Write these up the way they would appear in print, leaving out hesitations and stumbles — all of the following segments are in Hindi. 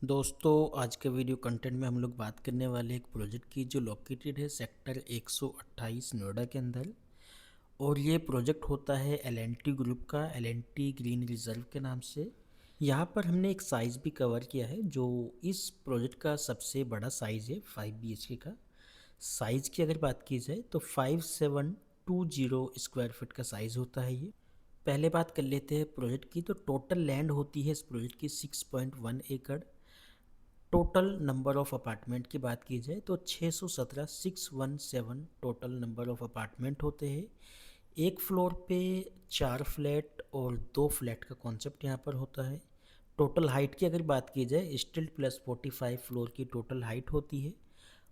दोस्तों आज के वीडियो कंटेंट में हम लोग बात करने वाले एक प्रोजेक्ट की जो लोकेटेड है सेक्टर 128 नोएडा के अंदर। और ये प्रोजेक्ट होता है एल&टी ग्रुप का, एल&टी ग्रीन रिजर्व के नाम से। यहाँ पर हमने एक साइज़ भी कवर किया है जो इस प्रोजेक्ट का सबसे बड़ा साइज़ है 5 BHK का। साइज़ की अगर बात की जाए तो 5720 स्क्वायर फीट का साइज़ होता है ये। पहले बात कर लेते हैं प्रोजेक्ट की। तो टोटल लैंड होती है इस प्रोजेक्ट की 6.1 एकड़। टोटल नंबर ऑफ़ अपार्टमेंट की बात की जाए तो 617 टोटल नंबर ऑफ़ अपार्टमेंट होते हैं। एक फ्लोर पे 4 फ्लैट और 2 फ्लैट का कॉन्सेप्ट यहाँ पर होता है। टोटल हाइट की अगर बात की जाए स्टिल्ट प्लस 45 फ्लोर की टोटल हाइट होती है।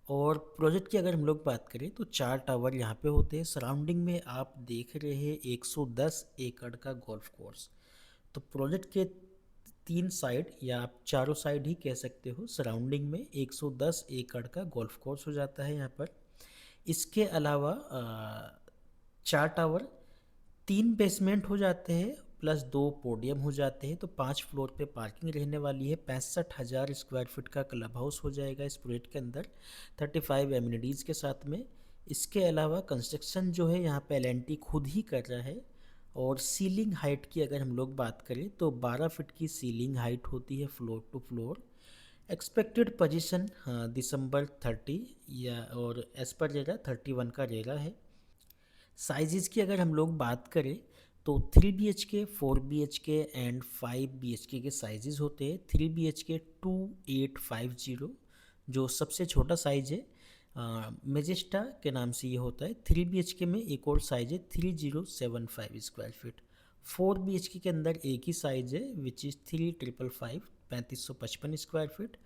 और प्रोजेक्ट की अगर हम लोग बात करें तो 4 टावर यहाँ पे होते हैं। सराउंडिंग में आप देख रहे हैं 110 एकड़ का गोल्फ कोर्स। तो प्रोजेक्ट के 3 साइड या आप चारों साइड ही कह सकते हो, सराउंडिंग में 110 एकड़ का गोल्फ कोर्स हो जाता है यहाँ पर। इसके अलावा 4 टावर, 3 बेसमेंट हो जाते हैं प्लस 2 पोडियम हो जाते हैं। तो 5 फ्लोर पे पार्किंग रहने वाली है। 65,000 स्क्वायर फीट का क्लब हाउस हो जाएगा इस प्रोजेक्ट के अंदर 35 एमिनिटीज़ के साथ में। इसके अलावा कंस्ट्रक्शन जो है यहाँ पे एल&टी खुद ही कर रहा है। और सीलिंग हाइट की अगर हम लोग बात करें तो 12 फीट की सीलिंग हाइट होती है floor to floor. Expected position दिसंबर 30 या और एज पर रेरा 31 का रेरा है। साइजेस की अगर हम लोग बात करें तो 3 BHK, 4 BHK एंड 5 BHK के साइजेस होते हैं। 3 BHK 2850 जो सबसे छोटा साइज है, मेजेस्टा के नाम से ये होता है। 3 BHK में एक और साइज है 3075 स्क्वायर फीट। 4 BHK के अंदर एक ही साइज है which is 3555 3555 square feet.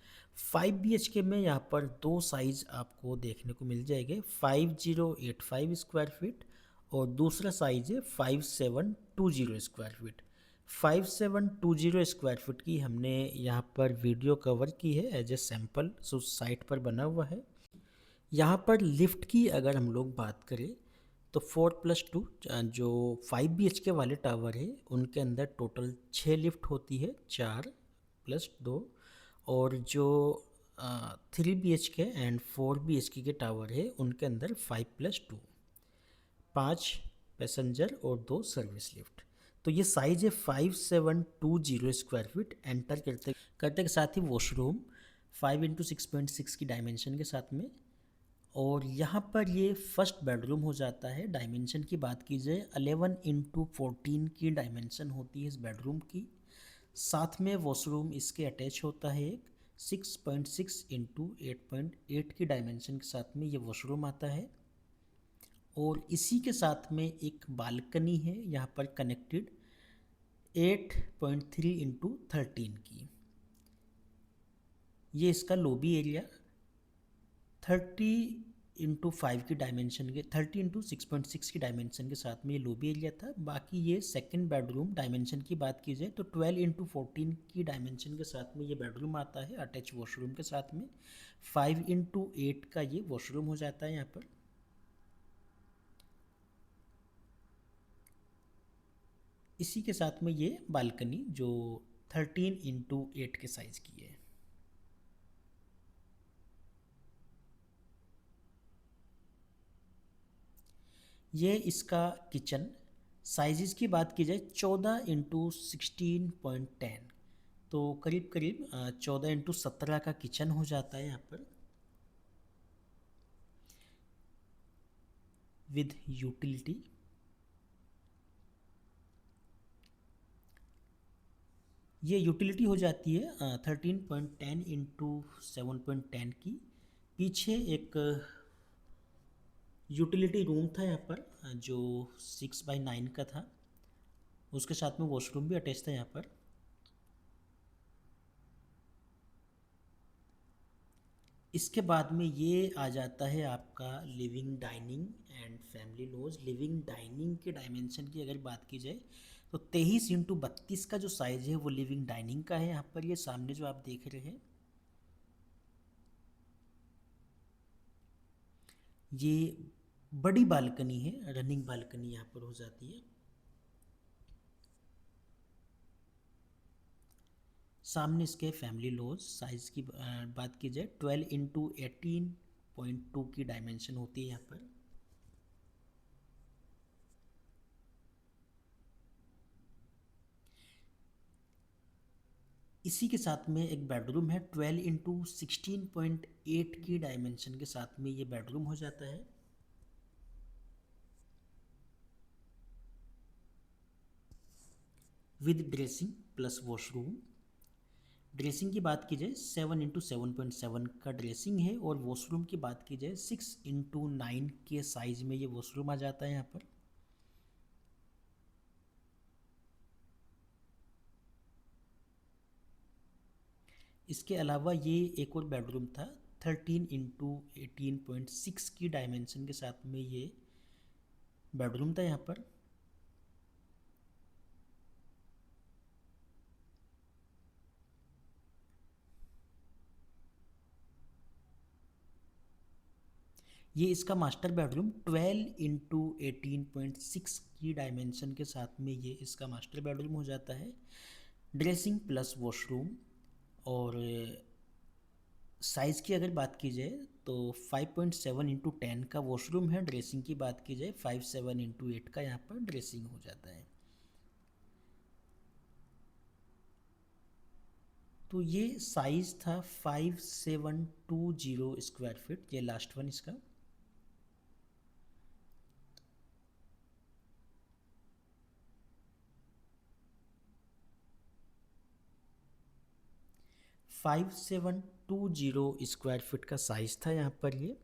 5 BHK में यहाँ पर दो साइज आपको देखने को मिल जाएंगे, 5085 स्क्वायर फीट और दूसरा साइज है 5720 स्क्वायर फीट। 5720 स्क्वायर फीट की हमने यहाँ पर वीडियो कवर की है as a sample, so site पर बना हुआ है। यहाँ पर लिफ्ट की अगर हम लोग बात करें तो 4+2 जो 5 BHK वाले टावर है उनके अंदर टोटल 6 लिफ्ट होती है, 4+2। और जो 3 BHK एंड 4 BHK के टावर है उनके अंदर 5+2, 5 पैसेंजर और 2 सर्विस लिफ्ट। तो ये साइज है 5720 स्क्वायर फीट। एंटर करते करते के साथ ही वॉशरूम 5x6.6 की डायमेंशन के साथ में। और यहाँ पर ये फर्स्ट बेडरूम हो जाता है। डायमेंशन की बात की जाए 11x14 की डायमेंशन होती है इस बेडरूम की। साथ में वॉशरूम इसके अटैच होता है एक 6.6x8.8 की डायमेंशन के साथ में ये वॉशरूम आता है। और इसी के साथ में एक बालकनी है यहाँ पर कनेक्टेड 8.3x13 की। ये इसका लॉबी एरिया 30x5 की डायमेंशन के 30x6.6 की डायमेंशन के साथ में ये लॉबी एरिया था। बाकी ये सेकंड बेडरूम डायमेंशन की बात की जाए तो 12x14 की डायमेंशन के साथ में ये बेडरूम आता है अटैच वॉशरूम के साथ में। 5x8 का ये वॉशरूम हो जाता है यहाँ पर। इसी के साथ में ये बालकनी जो 13x8 के साइज़ की है। ये इसका किचन साइजेस की बात की जाए 14x16.10, तो करीब करीब 14x17 का किचन हो जाता है यहाँ पर विद यूटिलिटी। ये यूटिलिटी हो जाती है 13.10x7.10 की। पीछे एक यूटिलिटी रूम था यहाँ पर जो 6x9 का था, उसके साथ में वॉशरूम भी अटैच था यहाँ पर। इसके बाद में ये आ जाता है आपका living dining and family lounge. Living dining के डायमेंशन की अगर बात की जाए तो 23x32 का जो साइज़ है वो लिविंग डाइनिंग का है। यहाँ पर ये सामने जो आप देख रहे हैं ये बड़ी बालकनी है, रनिंग बालकनी यहाँ पर हो जाती है। सामने इसके फैमिली लॉज। साइज़ की बात की जाए 12x18.2 की डायमेंशन होती है यहाँ पर। इसी के साथ में एक बेडरूम है 12x16.8 की डायमेंशन के साथ में ये बेडरूम हो जाता है। With dressing plus washroom. Dressing की बात की जाए 7x7.7 का ड्रेसिंग है और वॉशरूम की बात की जाए 6x9 के साइज में ये वॉशरूम आ जाता है यहाँ पर। इसके अलावा ये एक और बेडरूम था 13x18.6 की डायमेंशन के साथ में ये बेडरूम था यहाँ पर। ये इसका मास्टर बेडरूम 12x18.6 की डायमेंशन के साथ में ये इसका मास्टर बेडरूम हो जाता है। Dressing plus washroom. और साइज़ की अगर बात की जाए तो 5.7x10 का वॉशरूम है। ड्रेसिंग की बात की जाए 5.7x8 का यहाँ पर ड्रेसिंग हो जाता है। तो ये साइज़ था 5720 स्क्वायर फीट, ये लास्ट वन इसका। Five seven two zero square feet का साइज़ था यहाँ पर ये,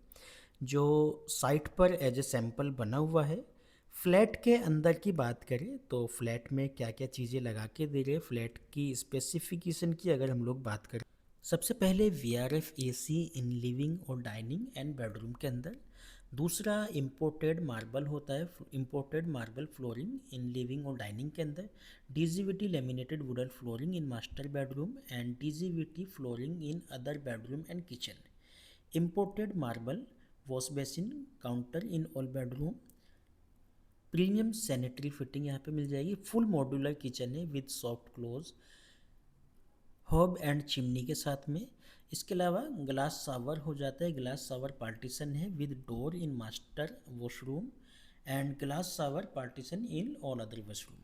जो साइट पर एज ए सैम्पल बना हुआ है। फ्लैट के अंदर की बात करें तो फ्लैट में क्या क्या चीज़ें लगा के दे रहे हैं, फ्लैट की स्पेसिफिकेशन की अगर हम लोग बात करें, सबसे पहले VRF AC इन लिविंग और डाइनिंग एंड बेडरूम के अंदर। दूसरा इम्पोर्टेड मार्बल होता है, imported marble flooring in living और डाइनिंग के अंदर। DGVT laminated wooden flooring in master bedroom and DGVT flooring in other bedroom and kitchen. Imported marble wash basin counter in all bedroom. Premium sanitary fitting यहाँ पे मिल जाएगी। फुल मॉड्यूलर किचन है with soft close, hob and chimney के साथ में। इसके अलावा ग्लास शावर हो जाता है, ग्लास शावर पार्टीशन है with door in master washroom and glass shower partition in all other washroom.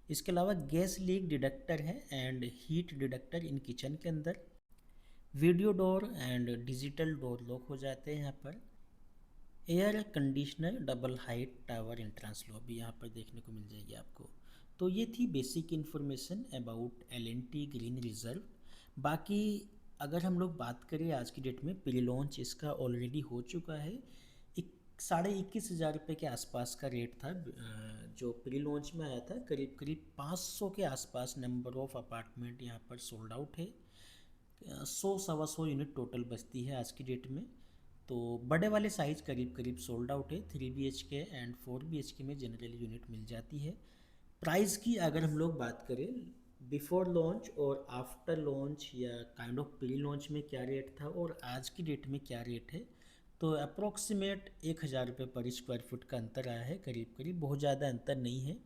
इसके अलावा गैस लीक डिटेक्टर है and heat detector in kitchen के अंदर। Video door and digital door lock हो जाते हैं यहाँ पर। Air conditioner double height tower entrance lobby यहाँ पर देखने को मिल जाएगी आपको। तो ये थी basic information about L&T green reserve. बाकी अगर हम लोग बात करें आज की डेट में, प्री लॉन्च इसका ऑलरेडी हो चुका है। 21,500 के आसपास का रेट था जो प्री लॉन्च में आया था। करीब करीब 500 के आसपास नंबर ऑफ अपार्टमेंट यहाँ पर सोल्ड आउट है। 100-125 यूनिट टोटल बचती है आज की डेट में। तो बड़े वाले साइज़ करीब करीब सोल्ड आउट है। 3 BHK एंड 4 BHK में जनरली यूनिट मिल जाती है। प्राइस की अगर हम लोग बात करें बिफोर लॉन्च और आफ्टर लॉन्च या काइंड ऑफ प्री लॉन्च में क्या रेट था और आज की डेट में क्या रेट है, तो अप्रॉक्सीमेट 1,000 रुपये पर स्क्वायर फुट का अंतर आया है करीब करीब, बहुत ज़्यादा अंतर नहीं है।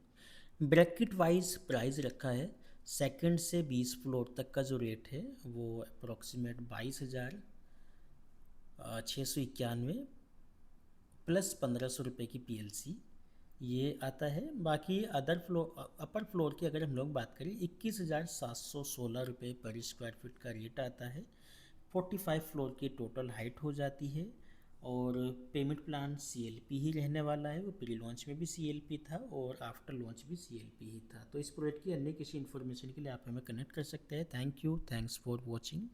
ब्रैकेट वाइज प्राइस रखा है। सेकंड से 20 फ्लोर तक का जो रेट है वो अप्रॉक्सीमेट 22,691 प्लस 1,500 रुपये की PLC ये आता है। बाकी अदर फ्लोर अपर फ्लोर की अगर हम लोग बात करें 21,716 रुपये पर स्क्वायर फीट का रेट आता है। 45 फ्लोर की टोटल हाइट हो जाती है और पेमेंट प्लान CLP ही रहने वाला है। वो प्री लॉन्च में भी CLP था और आफ्टर लॉन्च भी CLP ही था। तो इस प्रोजेक्ट की अन्य किसी इन्फॉर्मेशन के लिए आप हमें कनेक्ट कर सकते हैं। Thank you, thanks for watching.